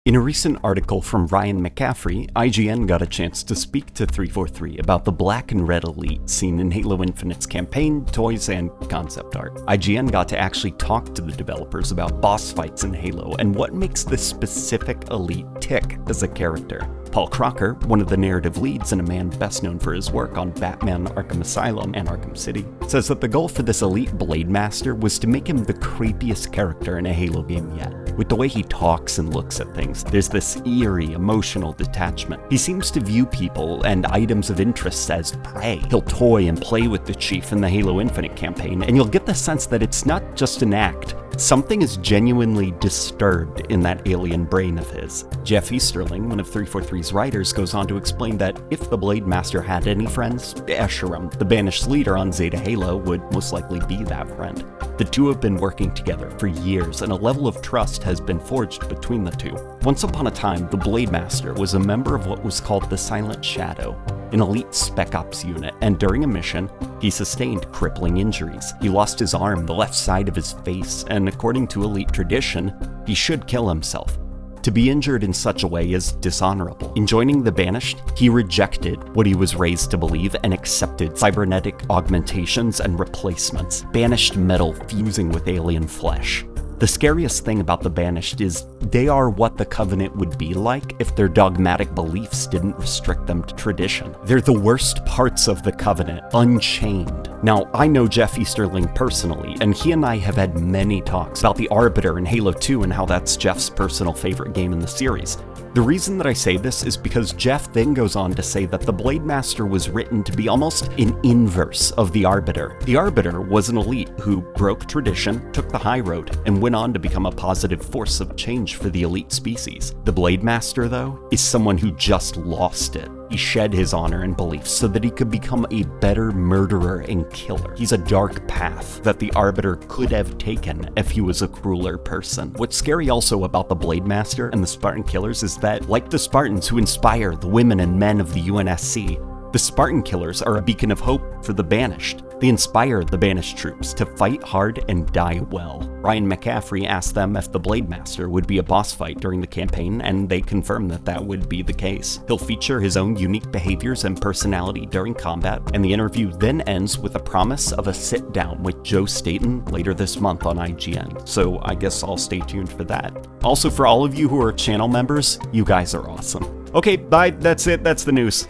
In a recent article from Ryan McCaffrey, IGN got a chance to speak to 343 about the black and red elite seen in Halo Infinite's campaign, toys, and concept art. IGN got to actually talk to the developers about boss fights in Halo and what makes this specific elite tick as a character. Paul Crocker, one of the narrative leads and a man best known for his work on Batman Arkham Asylum and Arkham City, says that the goal for this elite Blade Master was to make him the creepiest character in a Halo game yet. With the way he talks and looks at things, there's this eerie, emotional detachment. He seems to view people and items of interest as prey. He'll toy and play with the Chief in the Halo Infinite campaign, and you'll get the sense that it's not just an act. Something is genuinely disturbed in that alien brain of his. Jeff Easterling, one of 343's writers, goes on to explain that if the Blade Master had any friends, Escharum, the banished leader on Zeta Halo, would most likely be that friend. The two have been working together for years, and a level of trust has been forged between the two. Once upon a time, the Blade Master was a member of what was called the Silent Shadow, an elite Spec Ops unit, and during a mission, he sustained crippling injuries. He lost his arm, the left side of his face, and according to elite tradition, he should kill himself. To be injured in such a way is dishonorable. In joining the Banished, he rejected what he was raised to believe and accepted cybernetic augmentations and replacements, banished metal fusing with alien flesh. The scariest thing about the Banished is they are what the Covenant would be like if their dogmatic beliefs didn't restrict them to tradition. They're the worst parts of the Covenant, unchained. Now, I know Jeff Easterling personally, and he and I have had many talks about the Arbiter in Halo 2 and how that's Jeff's personal favorite game in the series. The reason that I say this is because Jeff then goes on to say that the Blade Master was written to be almost an inverse of the Arbiter. The Arbiter was an elite who broke tradition, took the high road, and went on to become a positive force of change for the elite species. The Blade Master, though, is someone who just lost it. He shed his honor and beliefs so that he could become a better murderer and killer. He's a dark path that the Arbiter could have taken if he was a crueler person. What's scary also about the Blade Master and the Spartan Killers is that, like the Spartans who inspire the women and men of the UNSC, the Spartan Killers are a beacon of hope for the Banished. They inspire the Banished troops to fight hard and die well. Ryan McCaffrey asked them if the Blade Master would be a boss fight during the campaign, and they confirmed that that would be the case. He'll feature his own unique behaviors and personality during combat, and the interview then ends with a promise of a sit-down with Joe Staten later this month on IGN, so I guess I'll stay tuned for that. Also, for all of you who are channel members, you guys are awesome. Okay, bye, that's it, that's the news.